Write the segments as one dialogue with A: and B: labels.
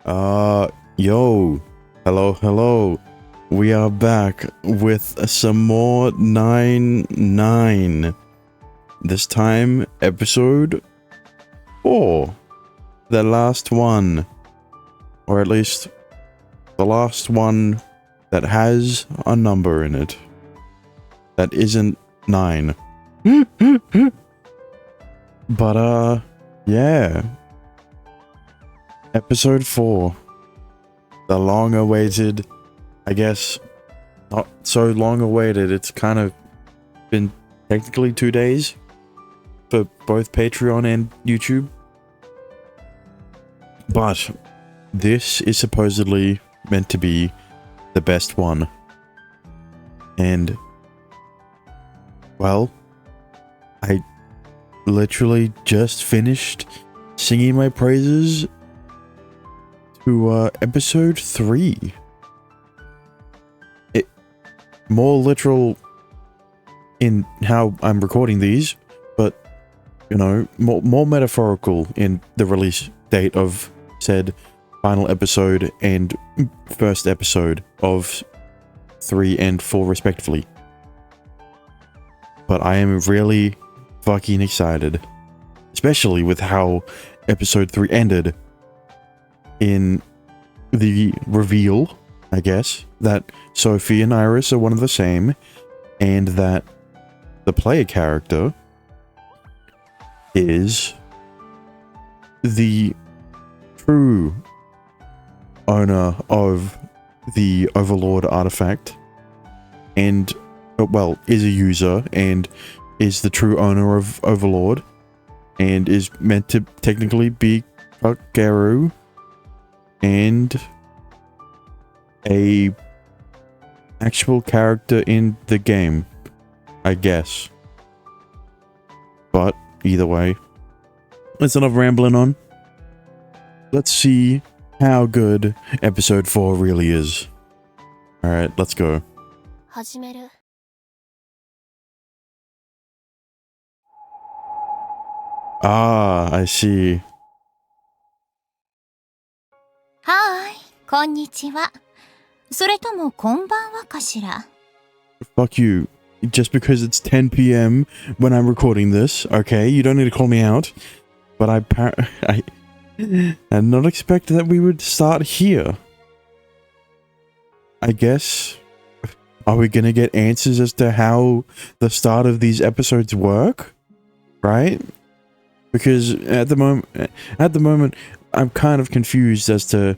A: Yo, hello. We are back with some more 9-9. This time, episode 4. The last one. Or at least, the last one that has a number in it. That isn't 9. But, yeah. Episode 4. The long-awaited, I guess, not so long-awaited, it's kind of been technically 2 days for both Patreon and YouTube. But this is supposedly meant to be the best one. And, well, I literally just finished singing my praises to episode 3. More literal in how I'm recording these, but you know, more metaphorical in the release date of said final episode and first episode of 3 and 4 respectively. But I am really fucking excited, especially with how episode 3 ended. In the reveal, I guess, that Sophie and Iris are one and the same, and that the player character is the true owner of the Overlord artifact, and, well, is a user, and is the true owner of Overlord, and is meant to technically be Kakeru, and a actual character in the game, I guess. But either way, that's enough rambling on. Let's see how good episode 4 really is. Alright, let's go. I see.
B: はーい、こんにちは。それともこんばんはかしら。
A: Fuck you. Just because it's 10 p.m. when I'm recording this, okay? You don't need to call me out. But I did not expect that we would start here. I guess. Are we gonna get answers as to how the start of these episodes work? Right? Because at the moment, I'm kind of confused as to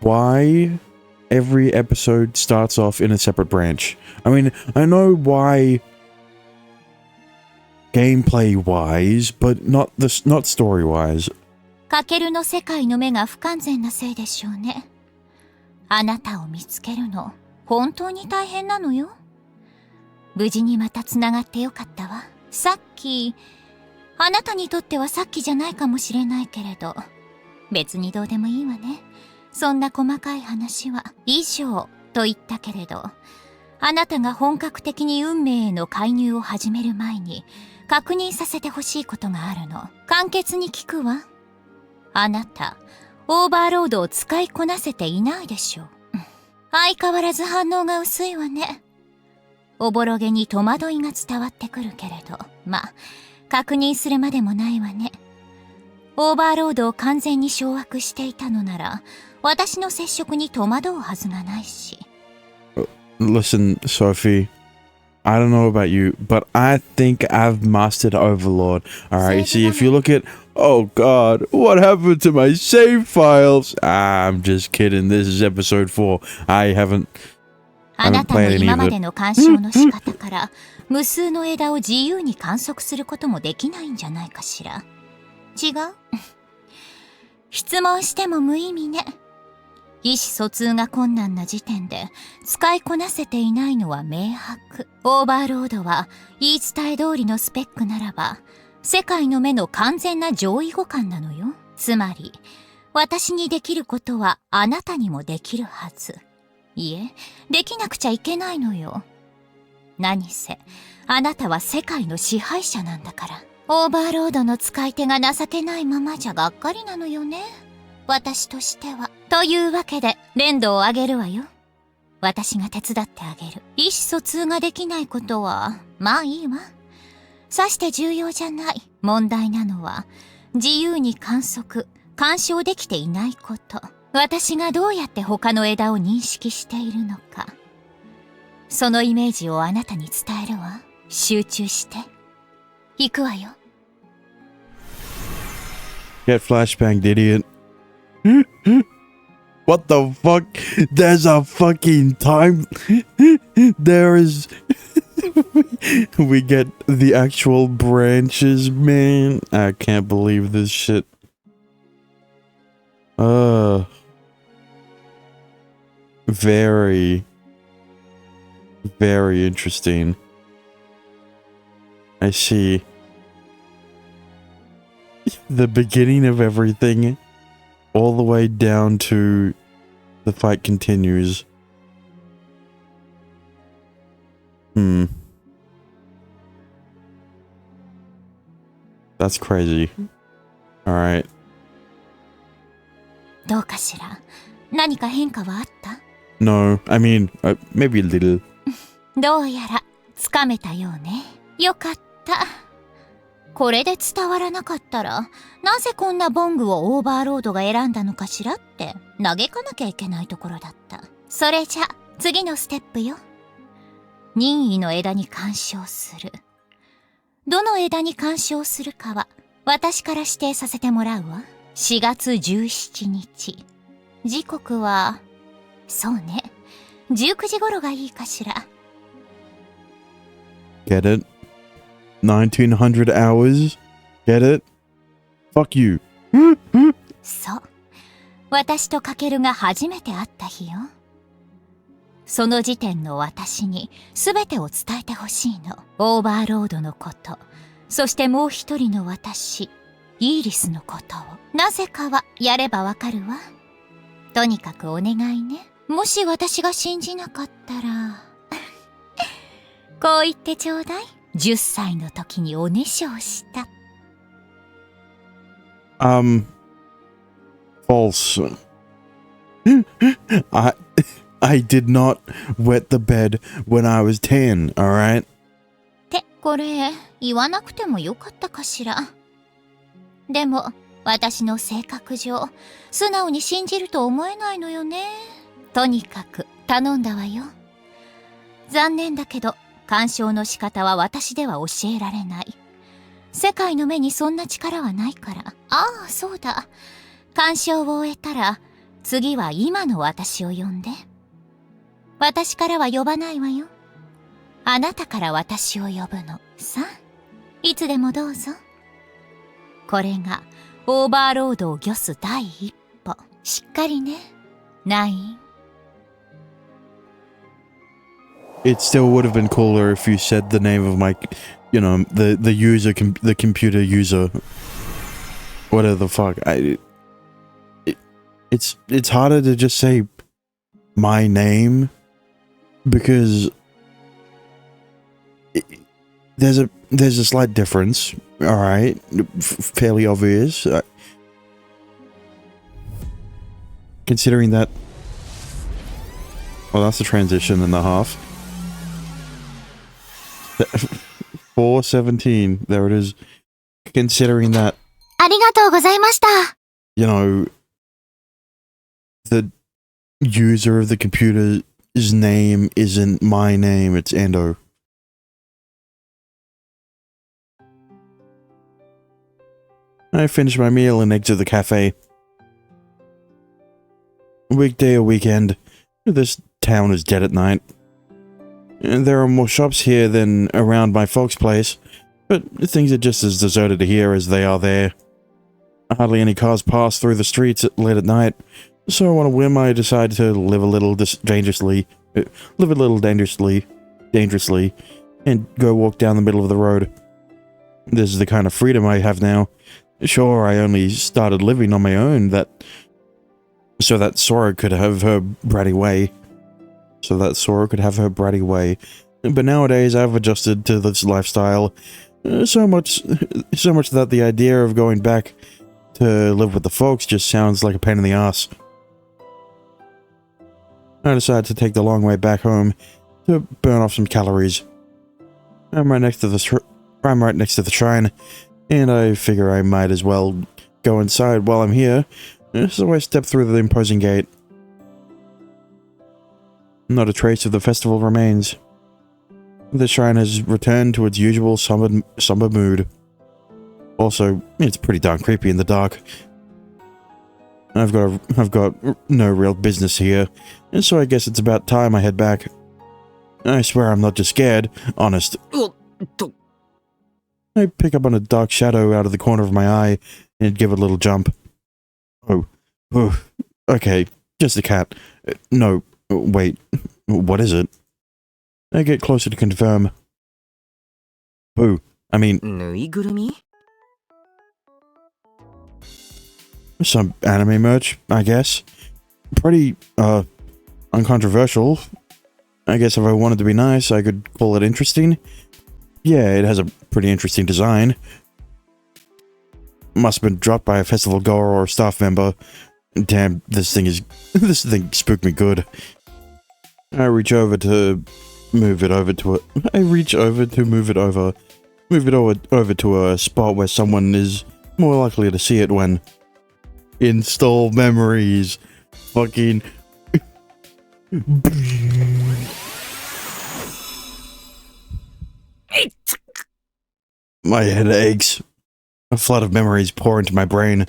A: why every episode starts off in a separate branch. I mean, I know why gameplay-wise, but not story-wise.
B: かけるの世界の目が不完全なせいでしょうね。あなたを見つけるの、本当に大変なのよ。無事にまた繋がってよかったわ。さっき、あなたにとってはさっきじゃないかもしれないけれど、別にどうでもいいわね。そんな細かい話は以上と言ったけれど、あなたが本格的に運命への介入を始める前に確認させてほしいことがあるの。簡潔に聞くわ。あなた、オーバーロードを使いこなせていないでしょう。相変わらず反応が薄いわね。おぼろげに戸惑いが伝わってくるけれど、まあ、確認するまでもないわね。オーバーロードを完全に掌握していたのなら、私の接触に戸惑うはずがないし。
A: Listen, Sophie, I don't know about you, but I think I've mastered Overlord. Alright, see, if you look at... Oh god, what happened to my save files? I'm just kidding, this is episode 4. I haven't
B: あなたの今までの干渉の仕方から、無数の枝を自由に観測することもできないんじゃないかしら。違う？質問しても無意味ね。意思疎通が困難な時点で使いこなせていないのは明白。オーバーロードは言い伝え通りのスペックならば、世界の目の完全な上位互換なのよ。つまり、私にできることはあなたにもできるはず。いえ、できなくちゃいけないのよ。何せ、あなたは世界の支配者なんだから。オーバーロードの使い手が情けないままじゃがっかりなのよね。私としては。というわけで、連動をあげるわよ。私が手伝ってあげる。意思疎通ができないことは、まあいいわ。さして重要じゃない。問題なのは、自由に観測、干渉できていないこと。私がどうやって他の枝を認識しているのか。そのイメージをあなたに伝えるわ。集中して。行くわよ。
A: Get flashbanged, idiot. What the fuck? There's a fucking time. There is. We get the actual branches, man. I can't believe this shit. Very, very interesting. I see. The beginning of everything, all the way down to the fight continues. That's crazy. Alright.
B: どうかしら。何か変化はあった？
A: No, I mean, maybe a little.
B: どうやら、つかめたようね。よかった。これで伝わらなかったら、なぜこんなボングをオーバーロードが選んだのかしらって嘆かなきゃいけないところだった。それじゃ、次のステップよ。任意の枝に干渉する。どの枝に干渉するかは、私から指定させてもらうわ。4月17日。時刻は、そうね。19時頃がいいかしら。
A: Get it? 1900 hours? Get it? Fuck you.
B: そう。私とカケルが初めて会った日よ。その時点の私に全てを伝えてほしいの。オーバーロードのこと。そしてもう一人の私、イーリスのことを。なぜかはやればわかるわ。とにかくお願いね。もし私が信じなかったら。こう言ってちょうだい。10歳の時におねしょをした。
A: False. I did not wet the bed when I was 10, alright?
B: ってこれ言わなくてもよかったかしら。でも私の性格上素直に信じると思えないのよね。とにかく頼んだわよ。残念だけど干渉の仕方は私では教えられない。世界の目にそんな力はないから。ああ、そうだ。干渉を終えたら次は今の私を呼んで。私からは呼ばないわよ。あなたから私を呼ぶの。さあ、いつでもどうぞ。これがオーバーロードを御す第一歩。しっかりね。9。
A: It still would have been cooler if you said the name of my, you know, the user, the computer user. Whatever the fuck. It's harder to just say my name because there's a slight difference. All right, fairly obvious. Considering that, well, that's a transition and a half. 4:17. There it is. Considering that,
B: ありがとうございました。
A: you know, the user of the computer's name isn't my name, it's Endo. I finish my meal and exit the cafe. Weekday or weekend, this town is dead at night. And there are more shops here than around my folks' place, but things are just as deserted here as they are there. Hardly any cars pass through the streets late at night, so on a whim I decide to live a little dangerously, and go walk down the middle of the road. This is the kind of freedom I have now. Sure, I only started living on my own so that Sora could have her bratty way. But nowadays I've adjusted to this lifestyle so much that the idea of going back to live with the folks just sounds like a pain in the ass. I decided to take the long way back home to burn off some calories. I'm right next to the shrine, and I figure I might as well go inside while I'm here, so I step through the imposing gate. Not a trace of the festival remains. The shrine has returned to its usual somber mood. Also, it's pretty darn creepy in the dark. I've got no real business here, and so I guess it's about time I head back. I swear I'm not just scared, honest. I pick up on a dark shadow out of the corner of my eye and give it a little jump. Oh, okay, just a cat. No, wait, what is it? I get closer to confirm. Boo, I mean...
C: Nuigurumi?
A: Some anime merch, I guess. Pretty, uncontroversial. I guess if I wanted to be nice, I could call it interesting. Yeah, it has a pretty interesting design. Must have been dropped by a festival goer or staff member. Damn, this thing spooked me good. I reach over to move it over to a spot where someone is more likely to see it when... Install memories. Fucking... My head aches. A flood of memories pour into my brain.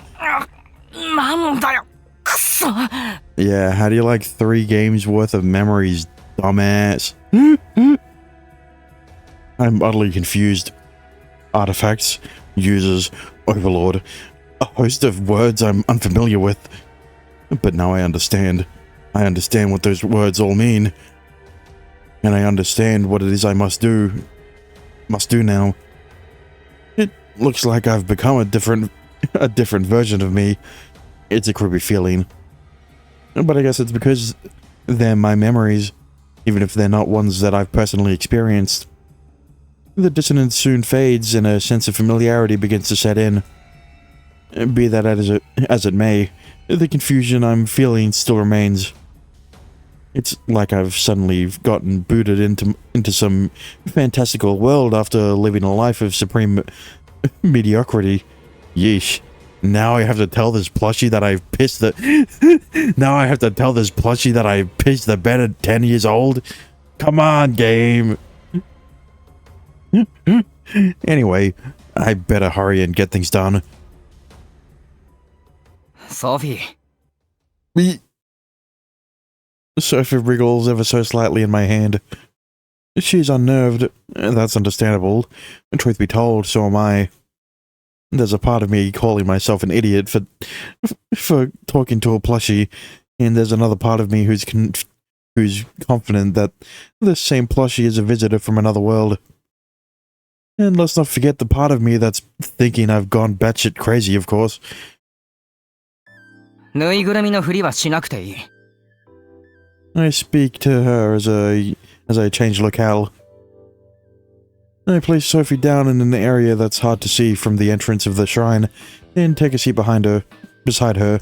A: Yeah, how do you like 3 games worth of memories, dumbass? I'm utterly confused. Artifacts, users, overlord, a host of words I'm unfamiliar with. But now I understand. I understand what those words all mean. And I understand what it is I must do now. It looks like I've become a different version of me. It's a creepy feeling. But I guess it's because they're my memories, even if they're not ones that I've personally experienced. The dissonance soon fades and a sense of familiarity begins to set in. Be that as it may, the confusion I'm feeling still remains. It's like I've suddenly gotten booted into some fantastical world after living a life of supreme mediocrity. Yeesh. Now I have to tell this plushie that I've pissed the... Now I have to tell this plushie that I pissed the bed at 10 years old? Come on, game! Anyway, I better hurry and get things done.
C: Sophie.
A: Sophie wriggles ever so slightly in my hand. She's unnerved. That's understandable. Truth be told, so am I. There's a part of me calling myself an idiot for talking to a plushie, and there's another part of me who's confident that this same plushie is a visitor from another world. And let's not forget the part of me that's thinking I've gone batshit crazy, of course.
C: ぬいぐるみのふりはしなくていい。
A: I speak to her as I change locale. I place Sophie down in an area that's hard to see from the entrance of the shrine, and take a seat beside her.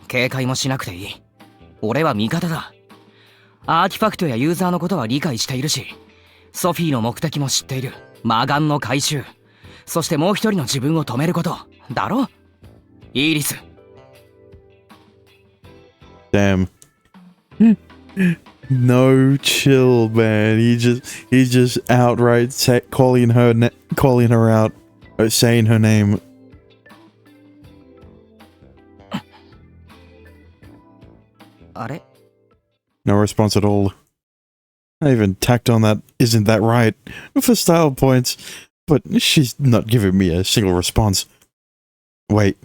C: 警戒もしなくていい。俺は味方だ。アーティファクトやユーザーのことは理解しているし、ソフィーの目的も知っている。魔眼の回収。そしてもう一人の自分を止めること。だろ？イーリス。
A: Damn. No chill, man. He's just outright calling her out, or saying her name. No response at all. I even tacked on that "isn't that right" for style points, but she's not giving me a single response. Wait,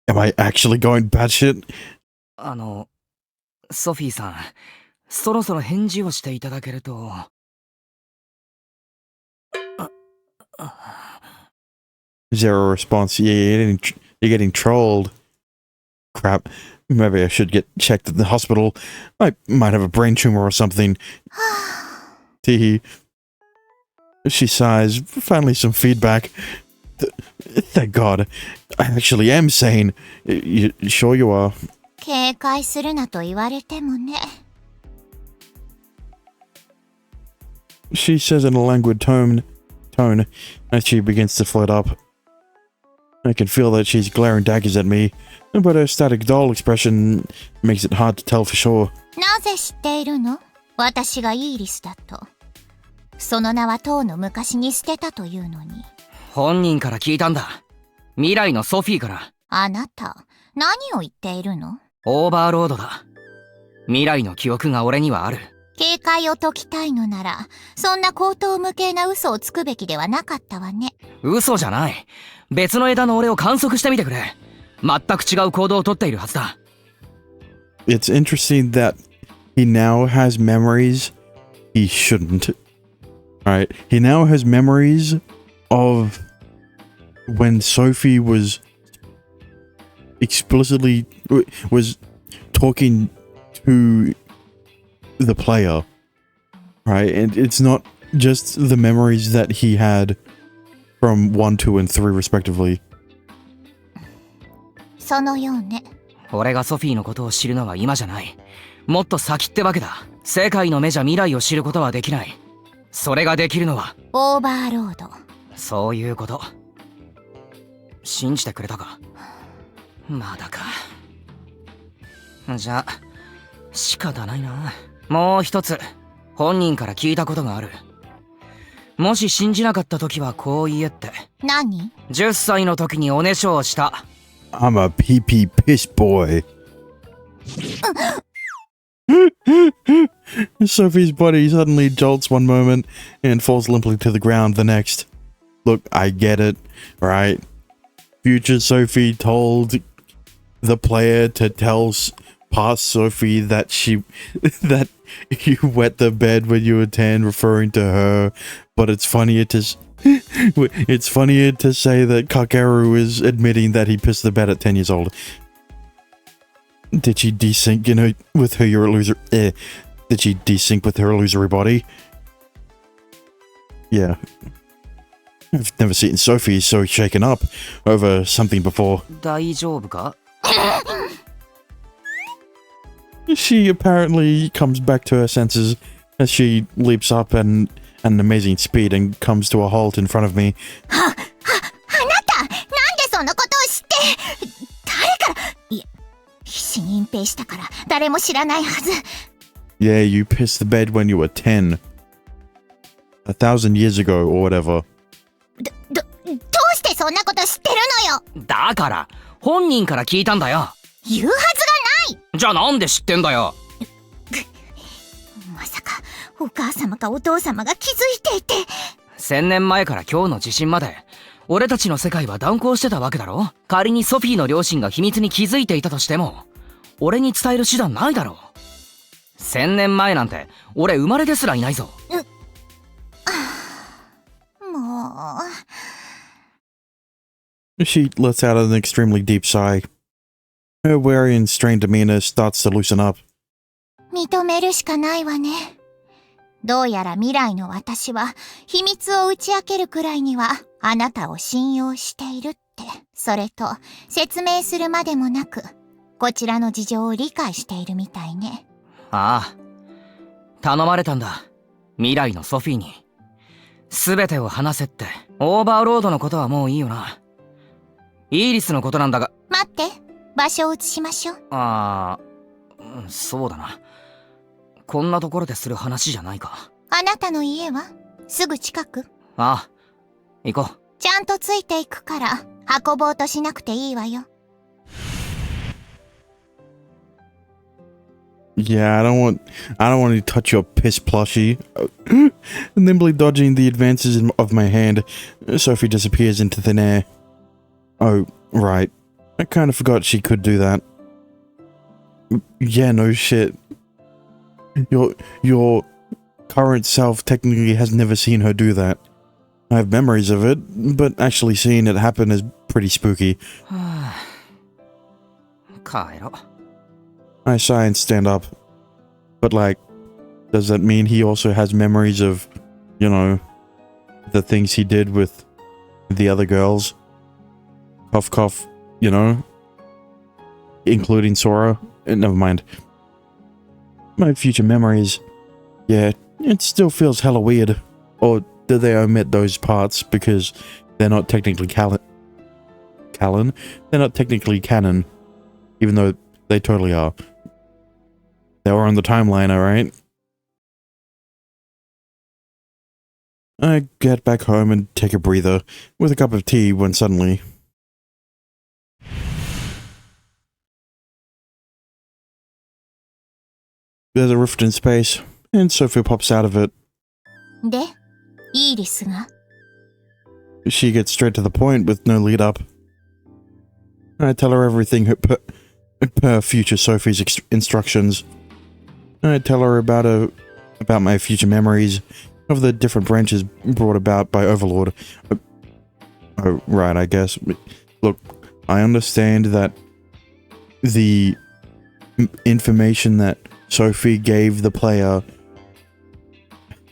A: am I actually going batshit?
C: ソフィーさん、そろそろ返事をしていただけると。
A: Zero response. Yeah, you're getting trolled. Crap. Maybe I should get checked at the hospital. I might have a brain tumor or something. Teehee. She sighs. Finally some feedback. Thank God. I actually am sane. You sure you are?
B: 警戒するなと言われてもね。
A: She says in a languid tone as she begins to flit up. I can feel that she's glaring daggers at me, but her static doll expression makes it hard to tell for sure.
B: なぜ知っているの？私がイーリスだと。その名はとうの昔に捨てたというのに。
C: 本人から聞いたんだ。未来のソフィーから。
B: あなた、何を言っているの？
C: オーバーロードだ。未来の記憶が俺にはある。
B: 警戒を解きたいのなら、そんな口頭無形な嘘をつくべきではなかったわね。
C: 嘘じゃない。別の枝の俺を観測してみてくれ。全く違う行動をとっているはずだ。
A: It's interesting that he now has memories he shouldn't. Alright, he now has memories of when Sophie was explicitly was talking to the player, right? And it's not just the memories that he had from 1, 2, and 3 respectively.
B: そのようね。
C: 俺がソフィーのことを知るのは今じゃない。もっと先ってわけだ。世界の目じゃ未来を知ることはできない。それができるのは
B: オーバーロード。
C: そういうこと。信じてくれたか？まだか。じゃあ仕方ないな。もう一つ本人から聞いたことがある。もし信じなかった時はこう言えって。
B: 何
C: ？10歳の時におねしょをした。
A: I'm a pee-pee piss boy. Sophie's body suddenly jolts one moment and falls limply to the ground the next. Look, I get it, right? Future Sophie told the player to tell past Sophie that that you wet the bed when you were 10, referring to her. But it's funnier to say that Kakeru is admitting that he pissed the bed at 10 years old. Did she desync with her illusory? Did she desync with her illusory body? Yeah. I've never seen Sophie so shaken up over something before.
C: 大丈夫か？
A: She apparently comes back to her senses as she leaps up at an amazing speed and comes to a halt in front of me.
B: あなた、なんでそのことを知って、誰から、いや、必死に隠蔽したから誰も知らないはず。
A: Yeah, you pissed the bed when you were 10. 1,000 years ago or whatever.
B: どうしてそんなこと知ってるのよ。
C: だから本人から聞いたんだよ。
B: 言うはずがない。
C: じゃあなんで知ってんだよ。
B: まさかお母様かお父様が気づいていて。
C: 1000年前から今日の地震まで俺たちの世界は断行してたわけだろ。仮にソフィーの両親が秘密に気づいていたとしても俺に伝える手段ないだろう。1000年前なんて俺生まれですらいないぞ。
B: もう。
A: She lets out an extremely deep sigh. Her wary and strained demeanor starts to loosen up.
B: 認めるしかないわね。どうやら未来の私は秘密を打ち明けるくらいにはあなたを信用しているって。それと説明するまでもなくこちらの事情を理解しているみたいね。
C: ああ、頼まれたんだ。未来のソフィーに全てを話せって。オーバーロードのことはもういいよな。イーリスのことなんだが。
B: 待って、場所を移しましょう。
C: ああ、そうだな。こんなところでする話じゃないか。
B: あなたの家はすぐ近く？
C: ああ、行こう。
B: ちゃんとついていくから運ぼうとしなくていいわよ。
A: Yeah, I don't want to touch your piss plushie. Nimbly dodging the advances of my hand, Sophie disappears into thin air. Oh, right. I kind of forgot she could do that. Yeah, no shit. Your current self technically has never seen her do that. I have memories of it, but actually seeing it happen is pretty spooky.
C: 帰ろう。
A: I sigh and stand up. But like, does that mean he also has memories of, you know, the things he did with the other girls? Cough, cough, you know? Including Sora. Never mind. My future memories. Yeah, it still feels hella weird. Or did they omit those parts because they're not technically canon? They're not technically canon. Even though they totally are. They were on the timeline, alright? I get back home and take a breather with a cup of tea when suddenly... there's a rift in space, and Sophie pops out of it.
B: で、イーリスが
A: She gets straight to the point with no lead up. I tell her everything per future Sophie's instructions. I tell her about my future memories of the different branches brought about by Overlord. Oh, right, I guess. Look, I understand that the information that Sophie gave the player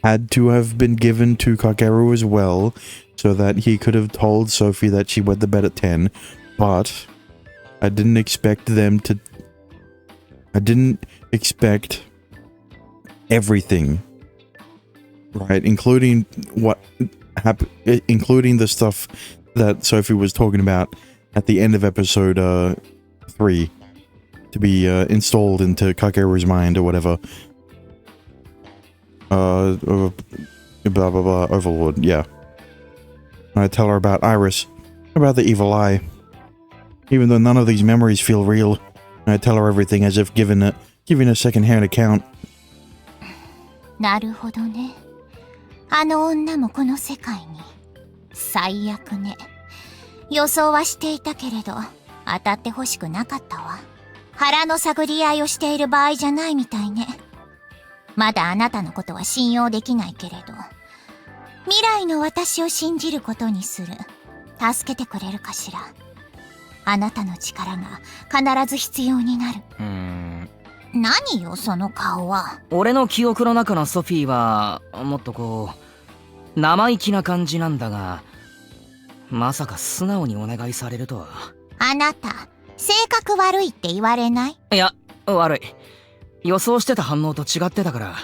A: had to have been given to Kakeru as well, so that he could have told Sophie that she went to bed at 10, but I didn't expect them to... I didn't expect everything, right? Including what happened, including the stuff that Sophie was talking about at the end of episode 3 to be installed into Kakeru's mind or whatever. Blah blah blah, Overlord, yeah. I tell her about Iris, about the evil eye. Even though none of these memories feel real, I tell her everything as if giving a second-hand account.
B: なるほどね。あの女もこの世界に。最悪ね。予想はしていたけれど、当たってほしくなかったわ。腹の探り合いをしている場合じゃないみたいね。まだあなたのことは信用できないけれど、未来の私を信じることにする。助けてくれるかしら。あなたの力が必ず必要になる。何よその顔は。
C: 俺の記憶の中のソフィーはもっとこう生意気な感じなんだが、まさか素直にお願いされるとは。
B: あなた性格悪いって言われない？
C: いや、悪い。予想してた反応と違ってたから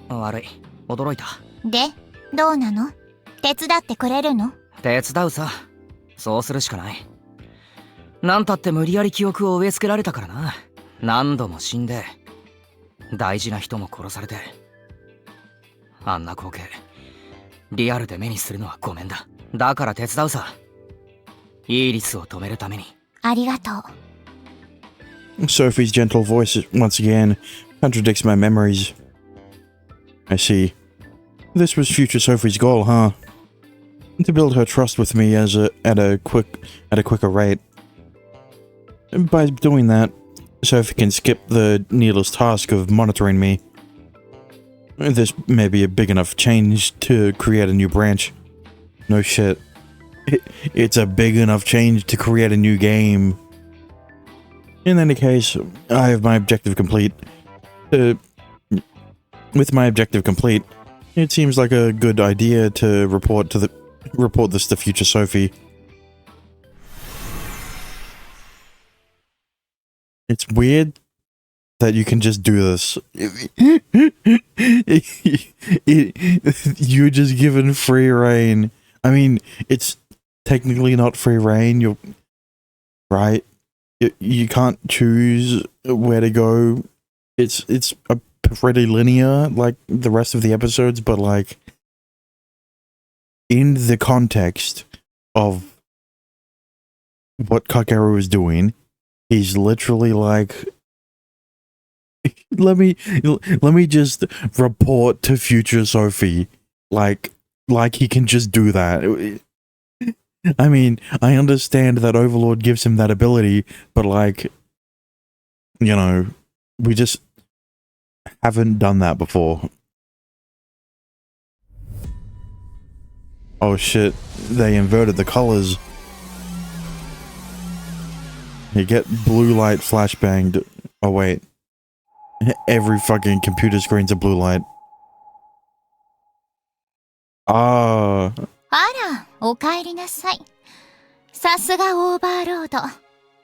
C: 悪い。驚いた。
B: で、どうなの？手伝ってくれるの？
C: 手伝うさ。そうするしかない。なんたって無理やり記憶を植え付けられたからな。何度も死んで大事な人も殺されて、あんな光景リアルで目にするのはごめんだ。だから手伝うさ。イーリスを止めるために。
B: ありがとう。
A: Sophie's gentle voice once again contradicts my memories. I see. This was future Sophie's goal, huh? To build her trust with me at a quicker rate. And by doing that, Sophie can skip the needless task of monitoring me. This may be a big enough change to create a new branch. No shit. It's a big enough change to create a new game. In any case, I have my objective complete. With my objective complete, it seems like a good idea to report this to future Sophie. It's weird that you can just do this. You're just given free reign. I mean, it's technically not free reign. You're right. You can't choose where to go. It's a pretty linear like the rest of the episodes, but like in the context of what Kakeru is doing, he's literally like, let me just report to future Sophie, like he can just do that. I mean, I understand that Overlord gives him that ability, but like, you know, we just haven't done that before. Oh shit, they inverted the colors. You get blue light flashbanged. Oh wait. Every fucking computer screen's a blue light. Ah.
B: あら、お帰りなさい。さすがオーバーロード。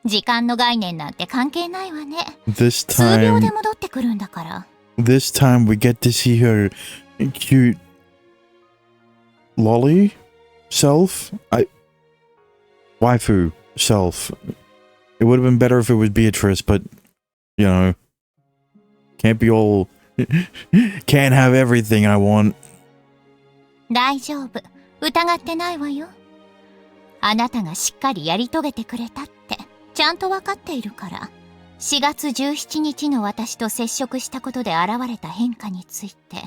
B: 時間の概念なんて関係ないわね。
A: This
B: 数秒
A: time,
B: で戻ってくるんだから。
A: this time we get to see her cute lolly self. Waifu self. It would have been better if it was Beatrice, but you know, can't be all. Can't have everything I want.
B: 大丈夫、疑ってないわよ。あなたがしっかりやり遂げてくれたってちゃんとわかっているから。4月17日の私と接触したことで現れた変化について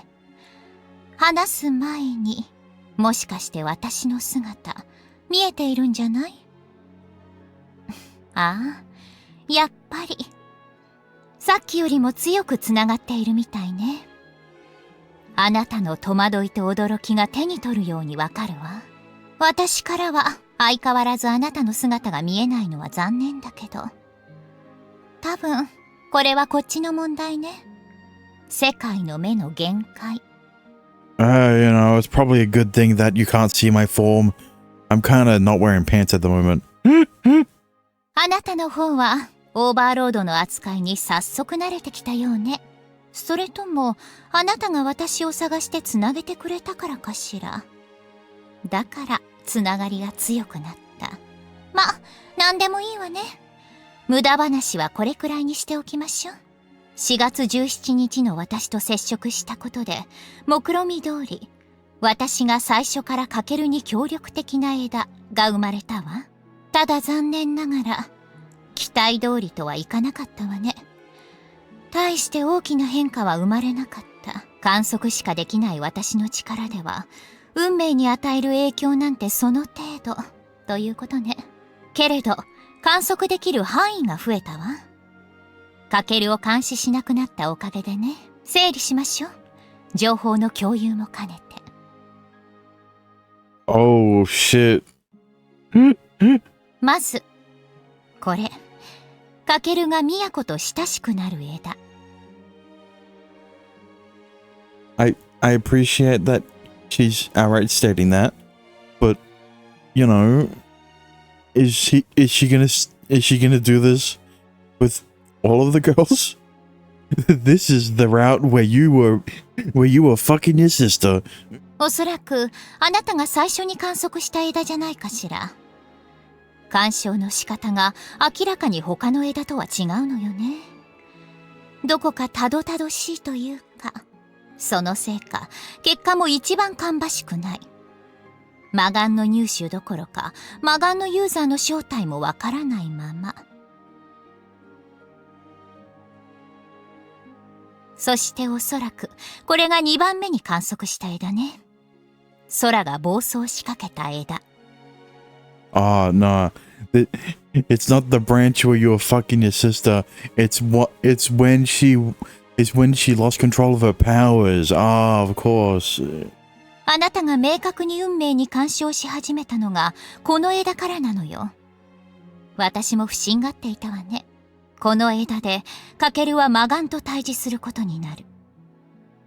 B: 話す前に、もしかして私の姿見えているんじゃない？ああ、やっぱりさっきよりも強くつながっているみたいね。あなたの戸惑いと驚きが手に取るようにわかるわ。私からは相変わらずあなたの姿が見えないのは残念だけど、多分これはこっちの問題ね。世界の目の限界。
A: You know, it's probably a good thing that you can't see my form. I'm kinda not wearing pants at the moment.
B: あなたの方はオーバーロードの扱いに早速慣れてきたようね。それともあなたが私を探してつなげてくれたからかしら。だからつながりが強くなった。ま、なんでもいいわね。無駄話はこれくらいにしておきましょう。4月17日の私と接触したことで、目論見通り私が最初からカケルに協力的な枝が生まれたわ。ただ残念ながら期待通りとはいかなかったわね。大して大きな変化は生まれなかった。観測しかできない私の力では運命に与える影響なんてその程度ということね。けれど観測できる範囲が増えたわ。カケルを監視しなくなったおかげでね。整理しましょう。情報の共有も兼ねて。
A: Oh shit.
B: まずこれ、カケルがミヤコと親しくなる枝。
A: I appreciate that she's outright stating that, but you know, is she gonna do this with all of the girls? This is the route where you were fucking your sister.
B: おそらくあなたが最初に観測した枝じゃないかしら。鑑賞の仕方が明らかに他の枝とは違うのよね。どこかたどたどしいというか、そのせいか結果も一番芳しくない。魔眼の入手どころか魔眼のユーザーの正体もわからないまま。そしておそらくこれが2番目に観測した枝ね。空が暴走しかけた枝。
A: Ah, nah. It's not the branch where you were fucking your sister. It's when she lost control of her powers. Ah, of course.
B: あなたが明確に運命に干渉し始めたのがこの枝からなのよ。私も不審がっていたわね。この枝でカケルは魔眼と対峙することになる。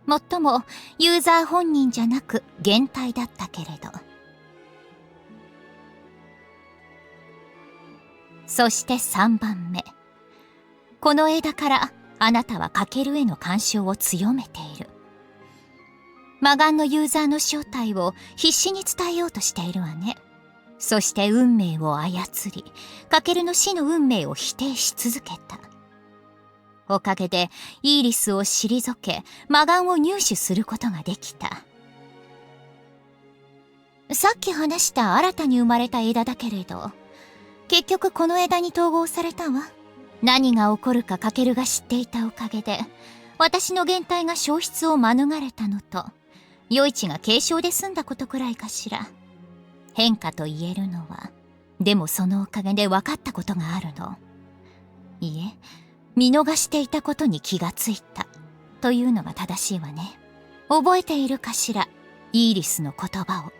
B: もっともユーザー本人じゃなく減退だったけれど。そして3番目。この枝からあなたはカケルへの干渉を強めている。魔眼のユーザーの正体を必死に伝えようとしているわね。そして運命を操り、カケルの死の運命を否定し続けた。おかげでイーリスを退け、魔眼を入手することができた。さっき話した新たに生まれた枝だけれど、結局この枝に統合されたわ。何が起こるかカケルが知っていたおかげで、私の減退が消失を免れたのと、余市が軽傷で済んだことくらいかしら。変化と言えるのは、でもそのおかげで分かったことがあるの。いえ、見逃していたことに気がついたというのが正しいわね。覚えているかしら、イーリスの言葉を。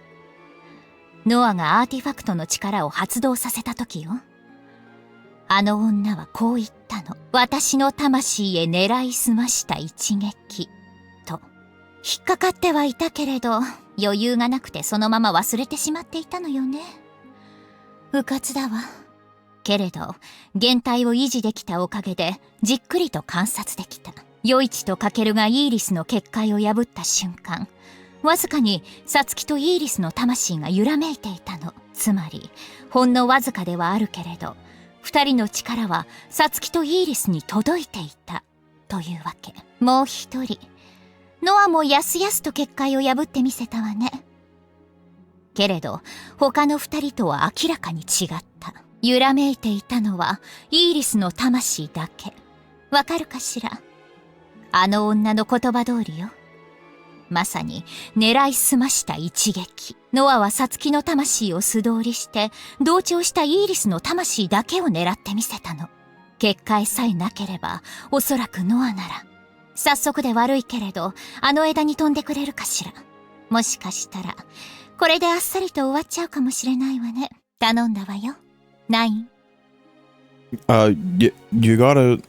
B: ノアがアーティファクトの力を発動させた時よ。あの女はこう言ったの。私の魂へ狙いすました一撃と。引っかかってはいたけれど、余裕がなくてそのまま忘れてしまっていたのよね。うかつだわ。けれど原体を維持できたおかげでじっくりと観察できた。与一とカケルがイーリスの結界を破った瞬間、わずかにサツキとイーリスの魂が揺らめいていたの。つまりほんのわずかではあるけれど、二人の力はサツキとイーリスに届いていたというわけ。もう一人、ノアもやすやすと結界を破ってみせたわね。けれど他の二人とは明らかに違った。揺らめいていたのはイーリスの魂だけ。わかるかしら。あの女の言葉通りよ。まさに狙いすました一撃。ノアはサツキの魂を素通りして同調したイーリスの魂だけを狙ってみせたの。結界さえなければおそらくノアなら、早速で悪いけれどあの枝に飛んでくれるかしら。もしかしたらこれであっさりと終わっちゃうかもしれないわね。頼んだわよ。9.
A: You gotta.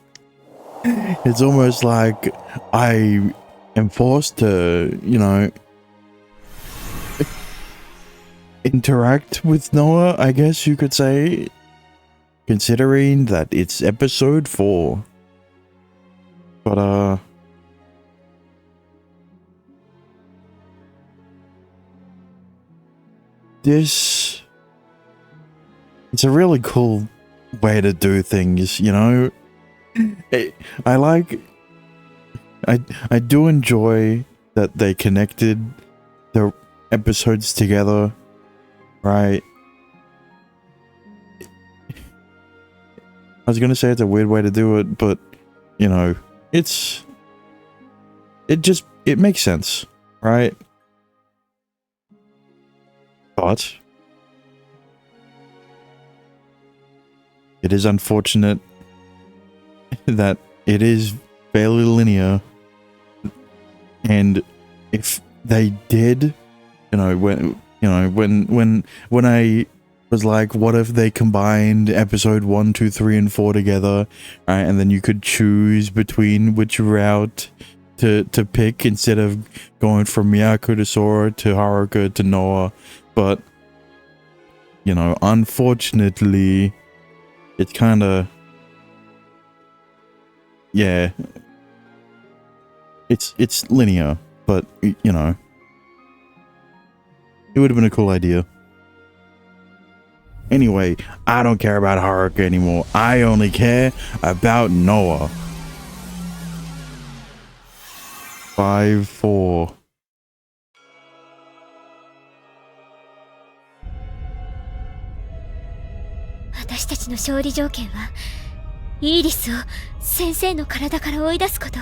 A: It's almost like I am forced to, interact with Noah, I guess you could say, considering that it's episode 4. But, it's a really cool way to do things, I do enjoy that they connected the episodes together, right? I was gonna say it's a weird way to do it, but it makes sense, right? But it is unfortunate that it is fairly linear, and if they did, when I was like, what if they combined episode 1, 2, 3, and 4 together, right? And then you could choose between which route to pick instead of going from Miyako to Sora to Haruka to Noah. But unfortunately, it's kind of, yeah, it's linear, but it would have been a cool idea. Anyway, I don't care about Haruka anymore. I only care about Noah. 5-4.
D: 私たちの勝利条件はイーリスを先生の体から追い出すこと。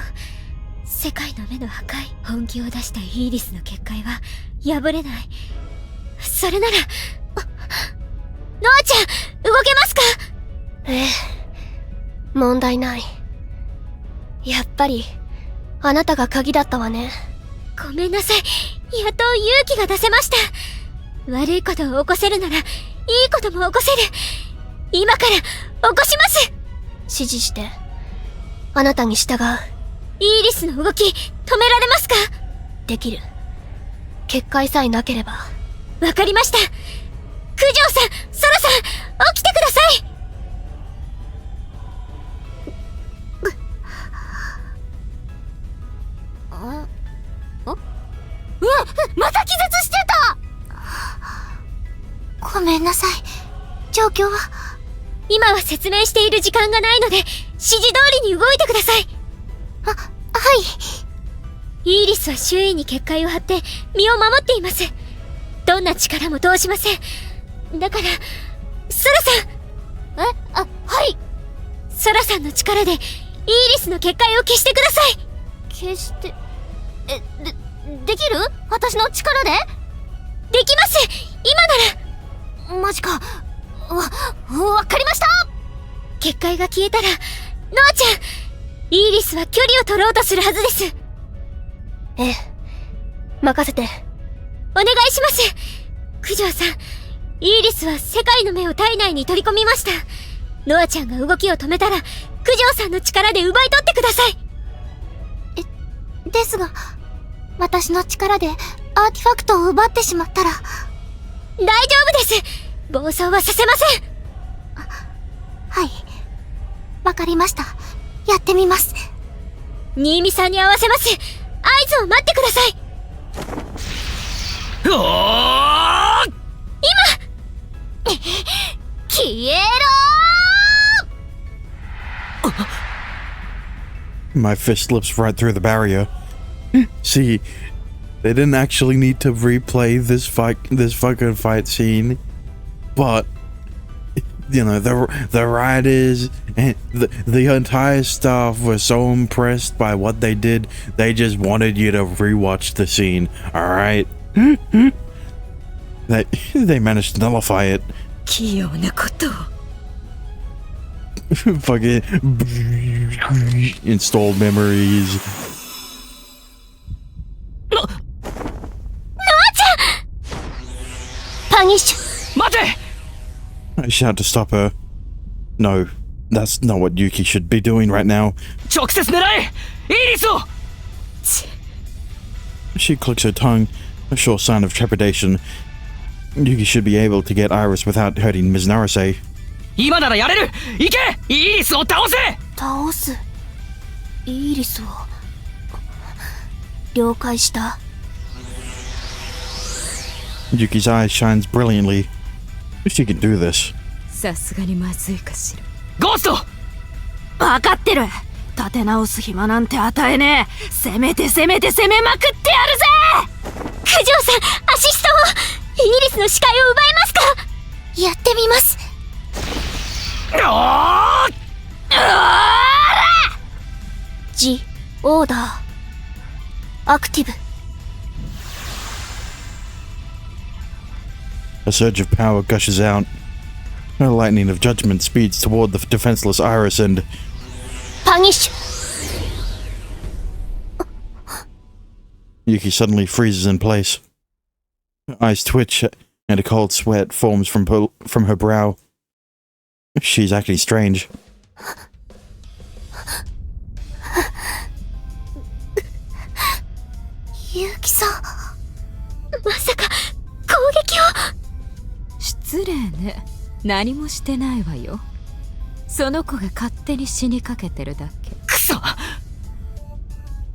D: 世界の目の破壊。本気を出したイーリスの結界は破れない。それなら、ノアちゃん、動けますか？
E: ええ、問題ない。やっぱりあなたが鍵だったわね。
D: ごめんなさい。やっと勇気が出せました。悪いことを起こせるならいいことも起こせる。今から起こします。
E: 指示して。あなたに従う。
D: イーリスの動き止められますか？
E: できる。結界さえなければ。
D: わかりました。九条さん、ソラさん、起きてください。また気絶してた。
E: ごめんなさい。状況は？
D: 今は説明している時間がないので、指示通りに動いてください。
E: はい。
D: イーリスは周囲に結界を張って身を守っています。どんな力も通しません。だから、ソラさん。はい。ソラさんの力でイーリスの結界を消してください。
E: 消して、できる？私の力で？
D: できます。今なら。
E: マジか。わかりました。
D: 結界が消えたら、ノアちゃん、イーリスは距離を取ろうとするはずです。
E: ええ、任せて。
D: お願いします。九条さん、イーリスは世界の目を体内に取り込みました。ノアちゃんが動きを止めたら、九条さんの力で奪い取ってください。
E: ですが、私の力でアーティファクトを奪ってしまったら。
D: 大丈夫です。暴走はさせません。
B: はい。わかりました。やってみます。
D: 新見さんに合わせます。合図を待ってください。
C: おー
B: 消えろ
A: My fist slips right through the barrier. See, they didn't actually need to replay this fucking fight scene, but you know the writers and the entire staff were so impressed by what they did, they just wanted you to rewatch the scene. All right, they managed to nullify it.
D: 器用なことを。
A: Fucking installed memories.
E: パニッシュ。
C: 待て
A: I shout to stop her. No, that's not what Yuki should be doing right now.
C: 直接狙えイリスを
A: She clicks her tongue, a sure sign of trepidation. Yuki should be able to get Iris without hurting Ms. Narase.
C: 今ならやれる行けイリスを倒せ
E: 倒す。イーリスを。了解した。
A: Yuki's eye shines brilliantly. She can do this.
F: さすがにまずいかしら。
C: ゴースト
F: 分かってる。立て直す暇なんて与えねえ。攻めて攻めて攻めまくってやるぜ。
D: 九条さん、アシストを。イギリスの視界を奪えますか。
E: やってみます。G、オーダー。アクティブ。
A: A surge of power gushes out. A lightning of judgment speeds toward the defenseless Iris and...
E: パニッシュ。
A: Yuki suddenly freezes in place. Her eyes twitch and a cold sweat forms from her brow. She's acting strange.
E: ユウキさん。
D: まさか攻撃を。
F: 失礼ね。何もしてないわよ。その子が勝手に死にかけてるだけ。
C: クソ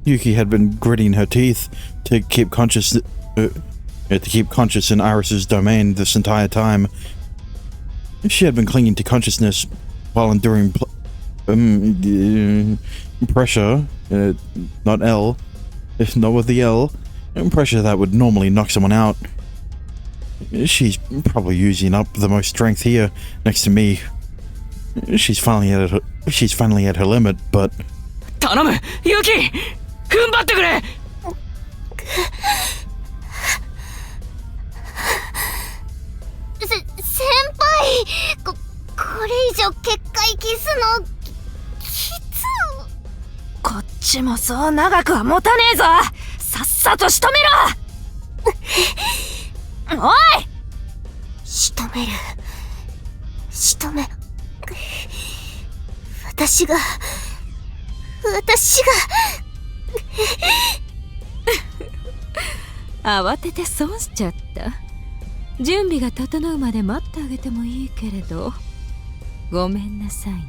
A: Yuki had been gritting her teeth to keep conscious in Iris's domain this entire time. She had been clinging to consciousness while enduring pressure, not L, if not with the L, pressure that would normally knock someone out. She's probably using up the most strength here next to me. She's finally at her limit, but
C: 頼むユキ踏ん張ってくれ
B: 先輩これ以上結界消すのきつ
F: こっちもそう長くは持たねえぞ。さっさと仕留めろ。おい
E: 仕留める。仕留め。私が
F: 慌てて損しちゃった。準備が整うまで待ってあげてもいいけれど、ごめんなさいね。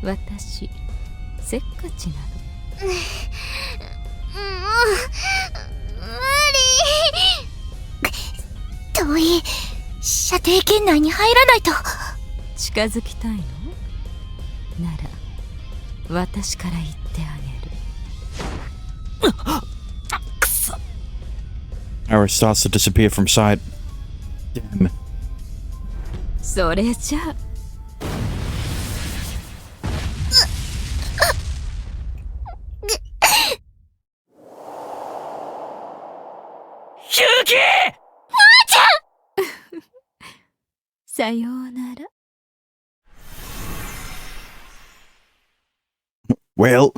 F: 私せっかちなの。
B: 遠い射程圏内に入らないと。
F: 近づきたいのなら私から言ってあげる。くそ。
A: Iris starts to disappear from sight. Damn.
F: それじゃあ
C: ユキ
F: さようなら。
A: Well,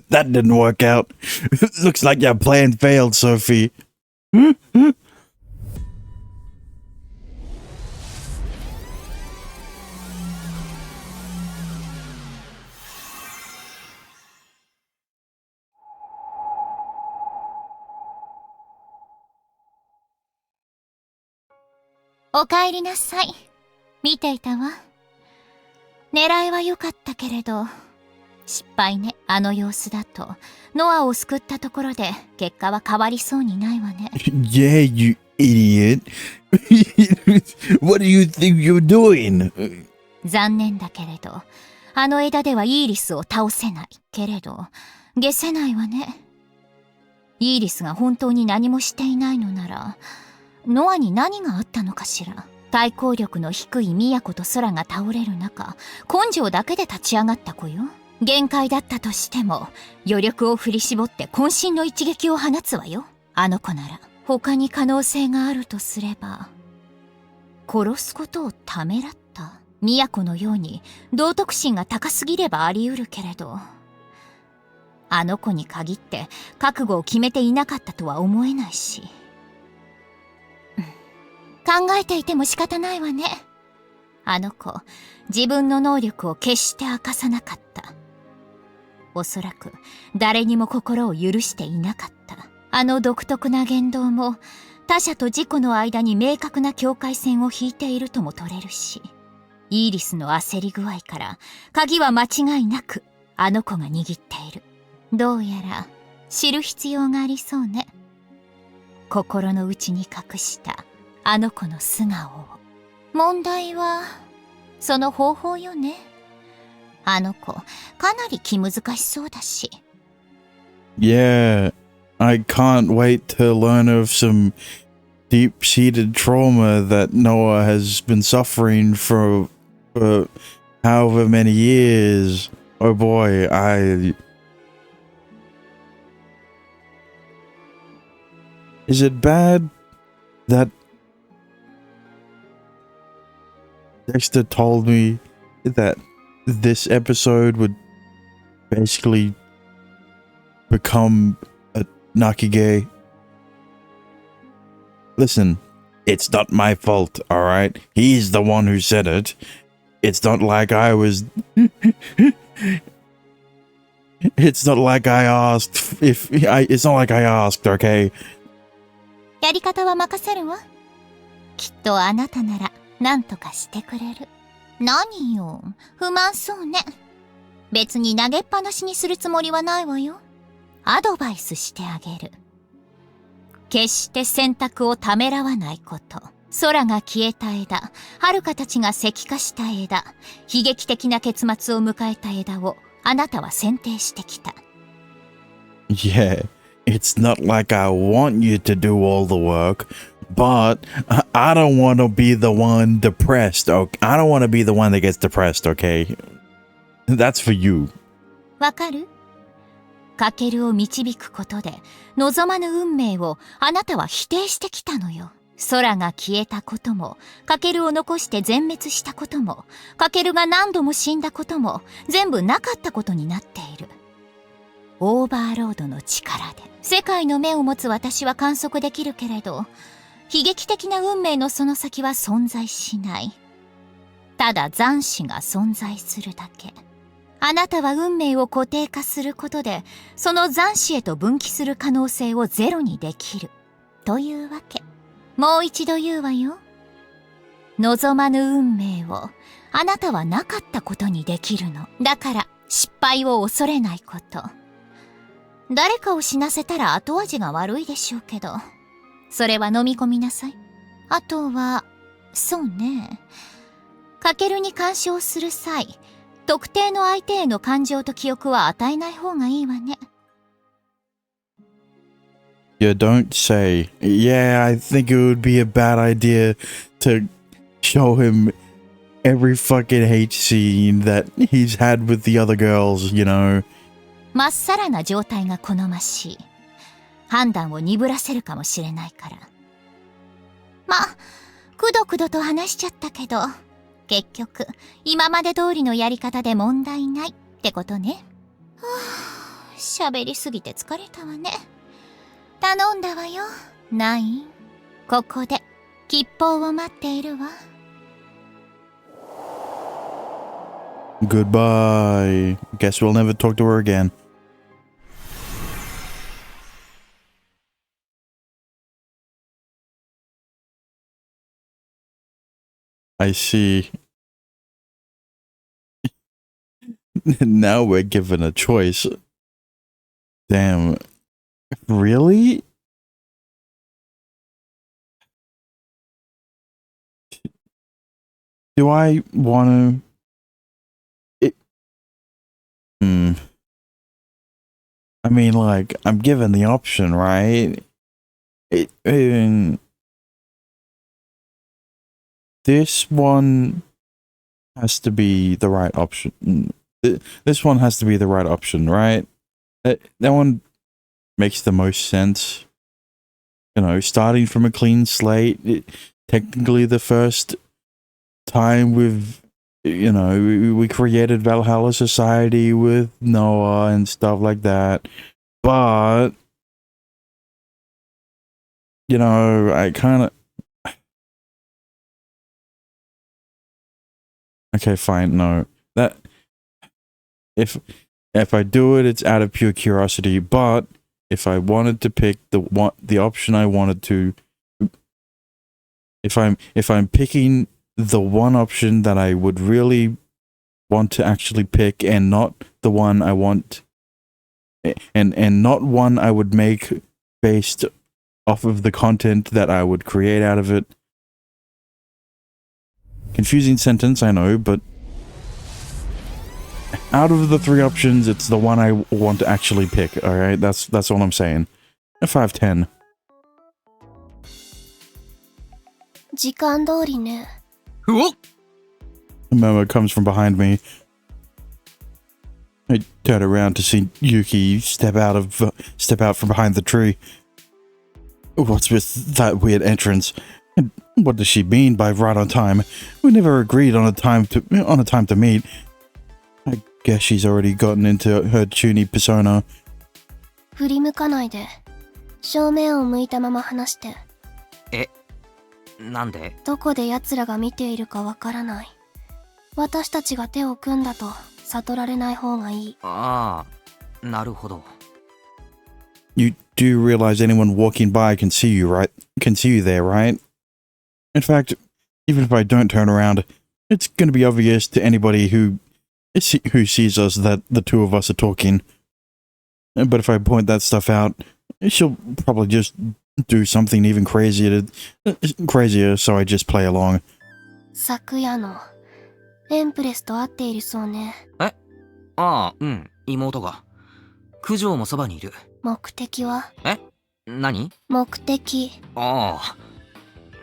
A: that didn't work out. Looks like your plan failed, Sophie.
B: お帰りなさい。見ていたわ。狙いは良かったけれど、失敗ね。あの様子だと、ノアを救ったところで結果は変わりそうにないわね。
A: Yeah, you idiot. What do you think you're doing?
B: 残念だけれど、あの枝ではイーリスを倒せない。けれど、消せないわね。イーリスが本当に何もしていないのなら、ノアに何があったのかしら。対抗力の低いミヤコとソラが倒れる中、根性だけで立ち上がった子よ。限界だったとしても、余力を振り絞って渾身の一撃を放つわよ。あの子なら、他に可能性があるとすれば、殺すことをためらった。ミヤコのように道徳心が高すぎればあり得るけれど、あの子に限って覚悟を決めていなかったとは思えないし。考えていても仕方ないわね。あの子、自分の能力を決して明かさなかった。おそらく誰にも心を許していなかった。あの独特な言動も他者と自己の間に明確な境界線を引いているとも取れるし、イーリスの焦り具合から鍵は間違いなくあの子が握っている。どうやら知る必要がありそうね。心の内に隠したあの子の素顔を。問題はその方法よね。あの子かなり気難しそうだし。
A: Yeah, I can't wait to learn of some deep-seated trauma that Noah has been suffering for however many years. Oh boy, Is it bad that Dexter told me that this episode would basically become a Nakige? Listen, it's not my fault, alright? He's the one who said it. It's not like I was... It's not like I asked It's not like I asked, okay?
B: やり方は任せるわ。きっとあなたなら何とかしてくれる。何よ、不満そうね。別に投げっぱなしにするつもりはないわよ。アドバイスしてあげる。決して選択をためらわないこと。空が消えた枝、遥かたちが石化した枝、悲劇的な結末を迎えた枝をあなたは選定してきた。
A: Yeah, it's not like I want you to do all the work, but I don't want to be the one depressed. Okay? I don't want to be the one that gets depressed, okay? That's for you.
B: わかる？カケルを導くことで望まぬ運命をあなたは否定してきたのよ。空が消えたことも、カケルを残して全滅したことも、カケルが何度も死んだことも全部なかったことになっている。オーバーロードの力で世界の目を持つ私は観測できるけれど、悲劇的な運命のその先は存在しない。ただ残死が存在するだけ。あなたは運命を固定化することで、その残死へと分岐する可能性をゼロにできる。というわけ。もう一度言うわよ。望まぬ運命をあなたはなかったことにできるの。だから失敗を恐れないこと。誰かを死なせたら後味が悪いでしょうけど、それは飲み込みなさい。あとは、そうね。カケルに干渉する際、特定の相手への感情と記憶は与えない方がいいわね。
A: You don't say. Yeah, I think it would be a bad idea to show him every fucking hate scene that he's had with the other girls, you know.
B: まっさらな状態が好ましい。判断を鈍らせるかもしれないから。ま、くどくどと話しちゃったけど、結局、今まで通りのやり方で問題ないってことね。はぁ、喋りすぎて疲れたわね。頼んだわよ、ナイン。ここで、吉報を待っているわ。
A: Goodbye. Guess we'll never talk to her again. I see. Now we're given a choice. Damn. Really? Do I want to... I mean, like, I'm given the option, right? This one has to be the right option. This one has to be the right option, right? That one makes the most sense. You know, starting from a clean slate, technically the first time we created Valhalla Society with Noah and stuff like that. But, you know, I kind of... Okay, fine, no. That... If I do it, it's out of pure curiosity, but if I wanted to pick the option I wanted to... If I'm picking the one option that I would really want to actually pick and not the one I want... And not one I would make based off of the content that I would create out of it. Confusing sentence, I know, but out of the three options, it's the one I want to actually pick, alright? That's all I'm saying. A 5-10.
E: 時間通りね。
C: うおっ
A: A murmur comes from behind me. I turn around to see Yuki step out from behind the tree. What's with that weird entrance? And what does she mean by right on time? We never agreed on a time to meet. I guess she's already gotten into her Chuni persona.
E: 振り向かないで。正面を向いたまま話して。
C: なんで
E: どこで奴らが見ているかわからない。私たちが手を組んだと悟られない方がいい。
C: ああ、なるほど。
A: You do realize anyone walking by can see you, right? Can see you there, right? In fact, even if I don't turn around, it's going to be obvious to anybody who sees us that the two of us are talking. But if I point that stuff out, she'll probably just do something even crazier, so I just play along.
E: 昨夜のエンプレスと会っているそうね。
C: ああ、うん、妹が。九条もそばにいる。
E: 目的は？
C: 何？
E: 目的。
C: あ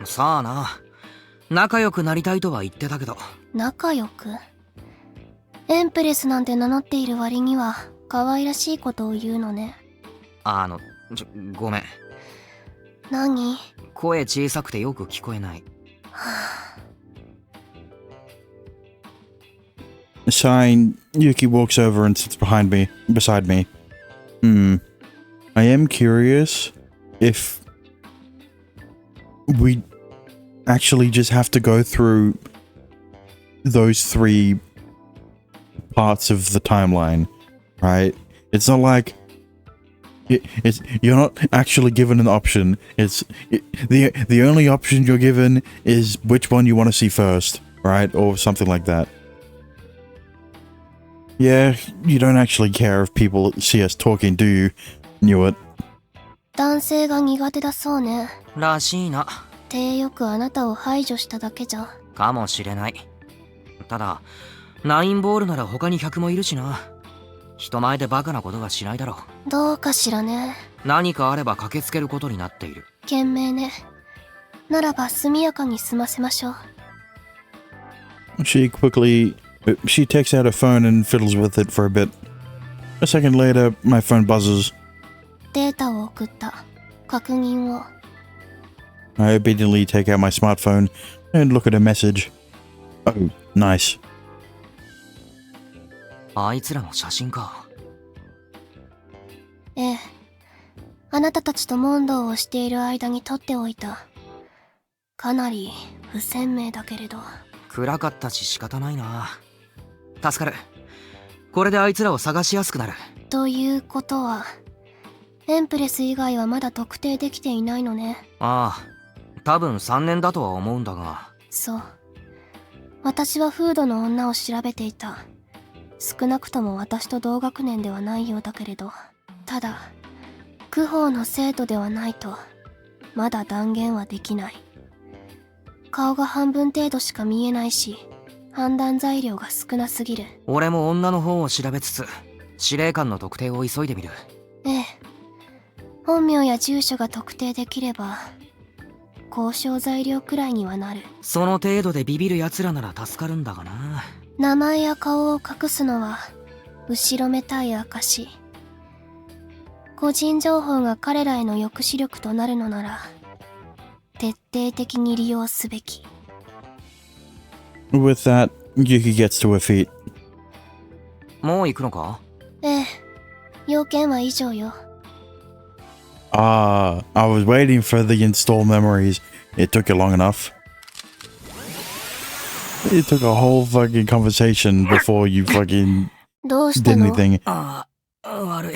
C: あ、さあな。仲良くなりたいとは言ってたけど。
E: 仲良く？エンプレスなんて名乗っている割には可愛らしいことを言うのね。
C: ごめん。
E: 何？
C: 声小さくてよく聞こえない。
A: Sighing, Yuki walks over and sits beside me. I am curious if we actually just have to go through those three parts of the timeline, right? It's not like you're not actually given an option. The only option you're given is which one you want to see first, right? Or something like that. Yeah, you don't actually care if people see us talking, do you? Knew it.
E: 男性が苦手だそうね。
C: らしいな。
E: 手よくあなたを排除しただけじゃ。
C: かもしれない。ただ、ナインボールなら他に客もいるしな。人前でバカなことはしないだろう。
E: どうかしらね。
C: 何かあれば駆けつけることになっている。
E: 賢明ね。ならば速やかに済ませましょう。
A: She takes out her phone and fiddles with it for a bit. A second later, my phone buzzes.
E: データを送った。確認を。
A: I obediently take out my smartphone and look at a message. Oh, nice.
C: あいつらの写真か。
E: ええ。あなたたちと問答をしている間に撮っておいた。かなり不鮮明だけれど。
C: 暗かったし仕方ないな。助かる。これであいつらを探しやすくなる。
E: ということは、エンプレス以外はまだ特定できていないのね。
C: ああ、多分3年だとは思うんだが。
E: そう。私はフードの女を調べていた。少なくとも私と同学年ではないようだけれど、ただクホーの生徒ではないとまだ断言はできない。顔が半分程度しか見えないし、判断材料が少なすぎる。
C: 俺も女の方を調べつつ司令官の特定を急いでみる。
E: ええ、本名や住所が特定できれば交渉材料くらいにはなる。
C: その程度でビビる奴らなら助かるんだがな。
E: 名前や顔を隠すのは後ろめたい証。個人情報が彼らへの抑止力となるのなら徹底的に利用すべき。
A: With that, Yuki gets to her feet.
C: もう行くのか？
E: ええ、要件は以上よ。
A: I was waiting for the install memories. It took you long enough. It took a whole fucking conversation before you fucking
E: どうし
A: did
E: たの？
A: anything.
C: ああ、悪い。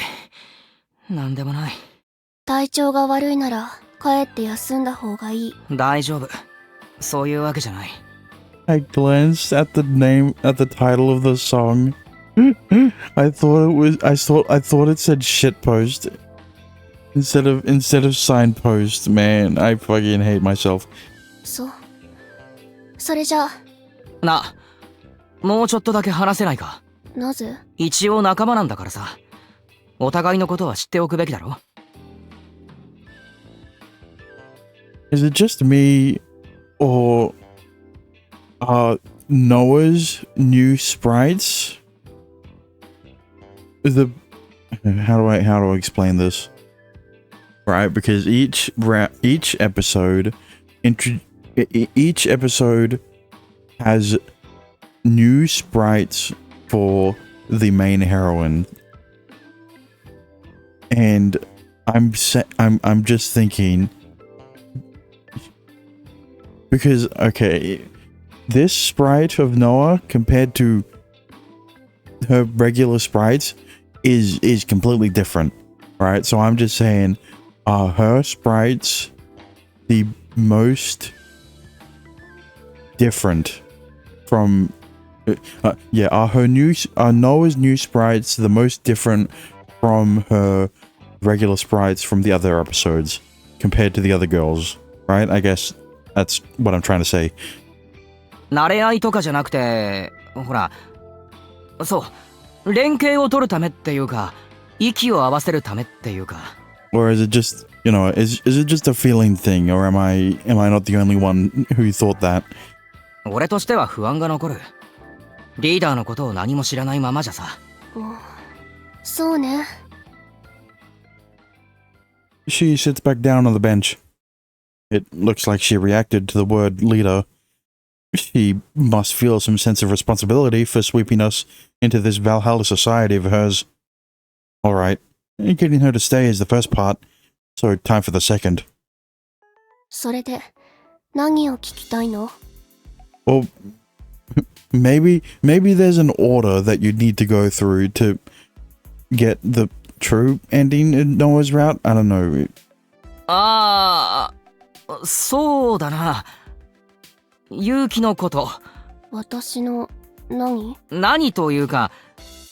C: なんでもない。
E: 体調が悪いなら帰って休んだ方がいい。
C: 大丈夫。そういうわけじゃない。
A: I glanced at the title of the song. I thought it said shitpost instead of signpost. Man, I fucking hate myself.
E: それじゃあ、
C: もうちょっとだけ話せないか？
E: なぜ？
C: 一応仲間なんだからさ。お互いのことは知っておくべきだろ。
A: Is it just me, or are Noah's new sprites? How do I explain this? Right, because each episode has new sprites for the main heroine, and I'm just thinking, because okay, this sprite of Noah compared to her regular sprites is completely different, right? So I'm just saying, are her sprites the most different from are Noah's new sprites the most different from her regular sprites from the other episodes compared to the other girls, right? I guess that's what I'm trying to say.
C: 慣れ合いとかじゃなくて、ほら、そう連携を取るためっていうか、息を合わせるためっていうか。
A: Or is it just, is it just a feeling thing, or am I not the only one who thought that?
C: 俺としては不安が残る。リーダーのことを何も知らないままじゃさ。
E: そうね。
A: She sits back down on the bench. It looks like she reacted to the word leader. She must feel some sense of responsibility for sweeping us into this Valhalla society of hers. Alright, getting her to stay is the first part, so time for the second.
E: それで何を聞きたいの？
A: Well, maybe there's an order that you need to go through to get the true ending in Noah's route? I don't know.
C: そうだな。勇気のこと。
E: 私の
C: 何というか、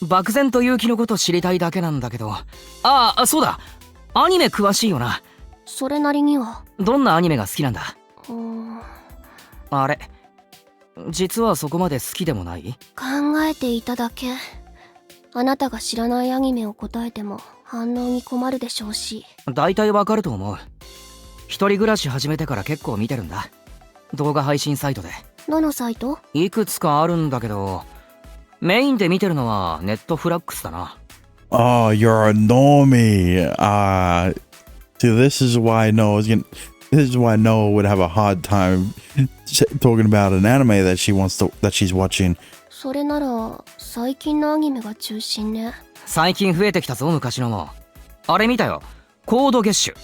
C: 漠然と勇気のこと知りたいだけなんだけど。そうだ。アニメ詳しいよな。
E: それなりには。
C: どんなアニメが好きなんだ？あれ、実はそこまで好きでもない？
E: 考えていただけ。あなたが知らないアニメを答えても反応に困るでしょうし。
C: 大体わかると思う。一人暮らし始めてから結構見てるんだ。動画配信サイトで。
E: どのサイト？
C: いくつかあるんだけど、メインで見てるのはネットフラックスだな。
A: Oh, you're a normie. See, this is why Noah would have a hard time talking about an anime that she's watching.
E: それなら最近のアニメが中心ね。
C: 最近増えてきたぞ、昔のも。あれ見たよ。コードゲッシュ。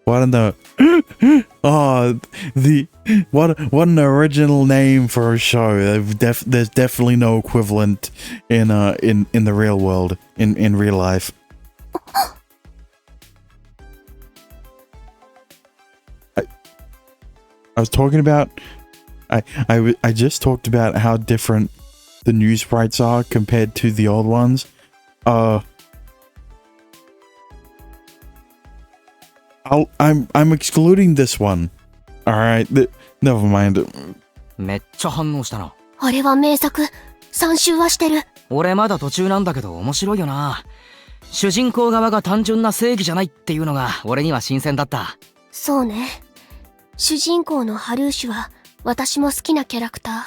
A: What in the what an original name for a show. There's definitely no equivalent in the real world, in real life. I was talking about. I just talked about how different the new sprites are compared to the old ones. I'm excluding this one. All right, never mind.
C: めっちゃ反応したな。
E: あれは名作。3周はしてる。
C: 俺まだ途中なんだけど面白いよな。主人公側が単純な正義じゃないっていうのが俺には新鮮だった。
E: そうね。主人公のハルーシュは私も好きなキャラクター。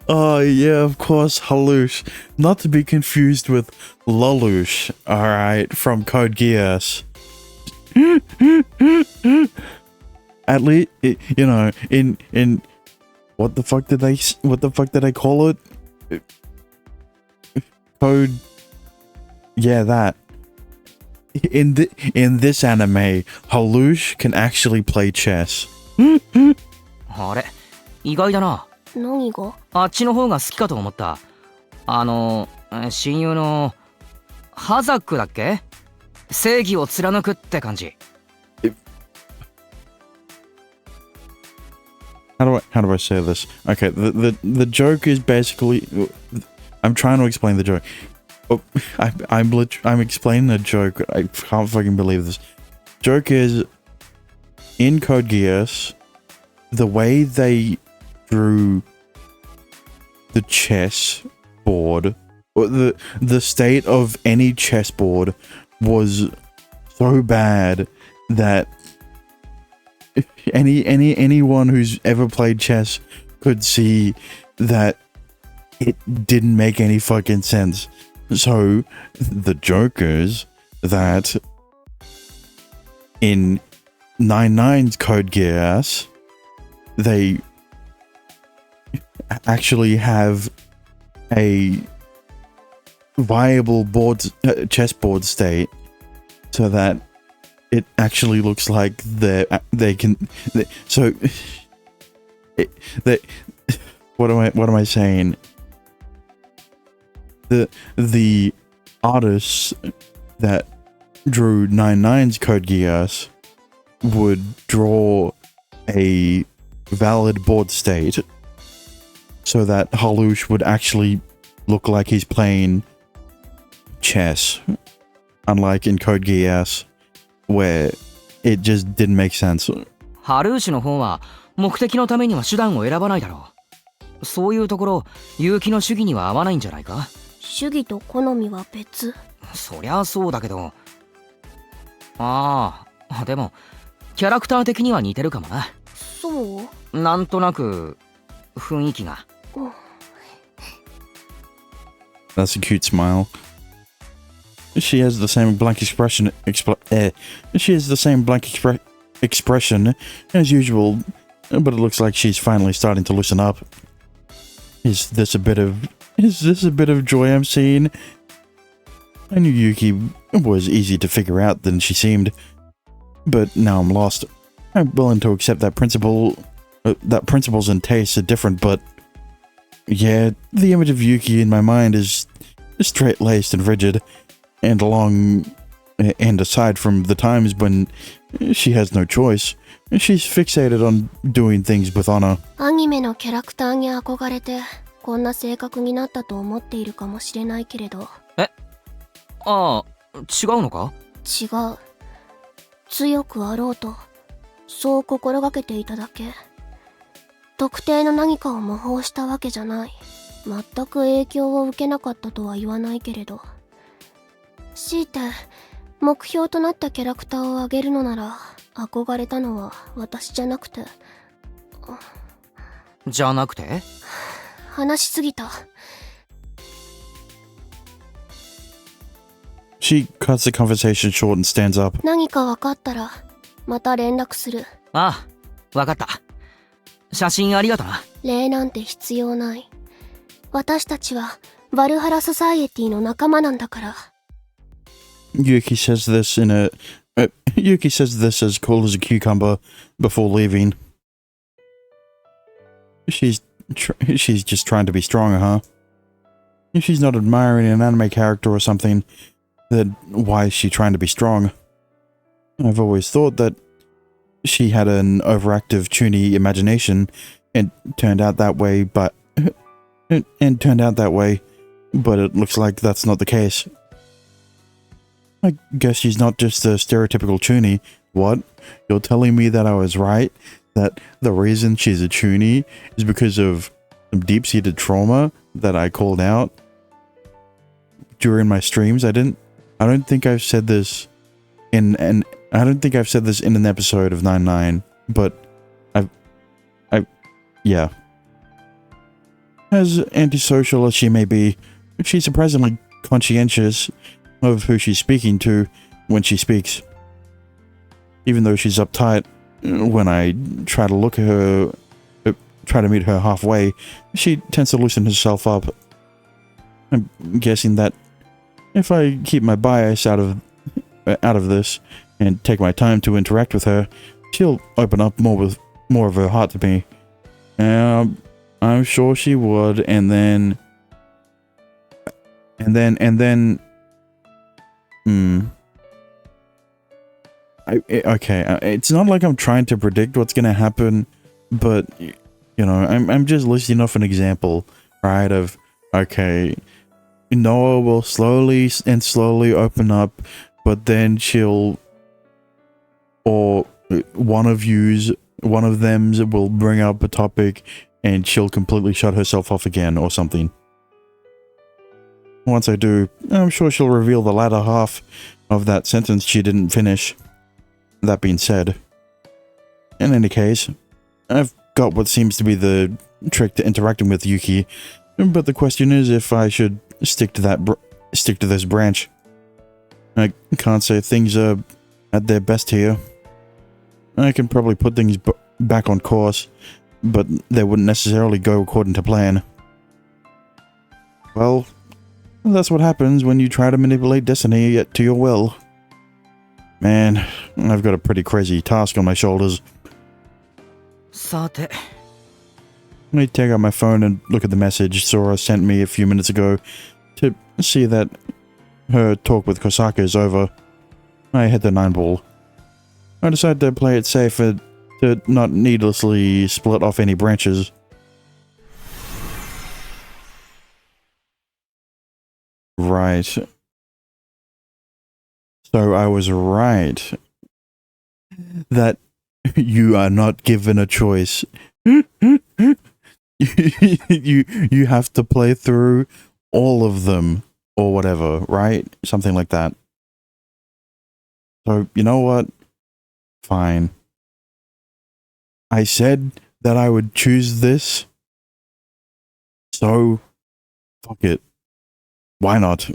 A: Oh, yeah, of course, Halush. Not to be confused with Lelouch, alright, from Code Geass. At least, you know, in what the fuck did I call it? Code, yeah, that. In this anime, Halush can actually play chess.
C: あれ、意外だな。
E: 何が？
C: あっちの方が好きかと思った。親友のハザックだっけ？正義を貫くって感じ。
A: How do I say this? Okay, the joke is basically, I'm trying to explain the joke. Oh, I'm explaining the joke. I can't fucking believe this. Joke is, in Code Geass, the way they drew the chess board, or the state of any chessboard was so bad that anyone who's ever played chess could see that it didn't make any fucking sense. So the joke is that in 9-9's Code Geass, they actually have a viable chessboard state, so that it actually looks like what am I saying? The artists that drew 9-9's Code Geass would draw a valid board state so that Halush would actually look like he's playing chess, unlike in Code Geass, where it just didn't make sense.
C: ハルーシュの方は目的のためには手段を選ばないだろう。そういうところ、結城の主義には合わないんじゃないか？
E: 主義と好みは別。
C: そりゃそうだけど。でもキャラクター的には似てるかもな。
E: そう？
C: なんとなく雰囲気が。
A: That's a cute smile. She has the same blank expression. She has the same blank expression as usual, but it looks like she's finally starting to loosen up. Is this a bit of joy I'm seeing? I knew Yuki was easier to figure out than she seemed, but now I'm lost. I'm willing to accept that principles and tastes are different, but yeah, the image of Yuki in my mind is straight-laced and rigid, and aside from the times when she has no choice, she's fixated on doing things with honor.
E: アニメのキャラクターに憧れてこんな性格になったと思っているかもしれないけれど。
C: 違うのか？
E: 違う。強くあろうとそう心がけていただけ。特定の何かを模倣したわけじゃない。全く影響を受けなかったとは言わないけれど、強いて目標となったキャラクターを上げるのなら、憧れたのは私じゃなくて。
C: じゃなくて？
E: 話しすぎた。
A: She cuts the conversation short and stands up.
E: 何か分かったらまた連絡する。
C: わかった。写真ありがとな。
E: 礼なんて必要ない。私たちはバルハラソサイエティの仲間なんだから。
A: Yuki says this as cool as a cucumber before leaving. She's just trying to be stronger, huh? If she's not admiring an anime character or something, then why is she trying to be strong? I've always thought that she had an overactive Chuny imagination and turned out that way, but it looks like that's not the case. I guess she's not just a stereotypical Chuny. What? You're telling me that I was right? That the reason she's a Chuny is because of some deep-seated trauma that I called out during my streams? I don't think I've said this in an episode of 9-9, but yeah. As antisocial as she may be, she's surprisingly conscientious of who she's speaking to when she speaks. Even though she's uptight, when I try to meet her halfway, she tends to loosen herself up. I'm guessing that if I keep my bias out of this and take my time to interact with her, she'll open up more of her heart to me. I'm sure she would, and then it's not like I'm trying to predict what's gonna happen, but you know, I'm just listing off an example, right? Of okay, Noah will slowly open up, but then one of them will bring up a topic and she'll completely shut herself off again or something. Once I do, I'm sure she'll reveal the latter half of that sentence she didn't finish. That being said, in any case, I've got what seems to be the trick to interacting with Yuki, but the question is if I should stick to this branch. I can't say things are at their best here. I can probably put things back on course, but they wouldn't necessarily go according to plan. Well, that's what happens when you try to manipulate destiny to your will. Man, I've got a pretty crazy task on my shoulders.
C: さて
A: Let me take out my phone and look at the message Sora sent me a few minutes ago to see that her talk with Kosaka is over. I hit the 9-ball. I decided to play it safe and to not needlessly split off any branches. Right. So I was right. That you are not given a choice. you have to play through all of them or whatever, right? Something like that. So, you know what? Fine. I said that I would choose this. So, fuck it. Why not?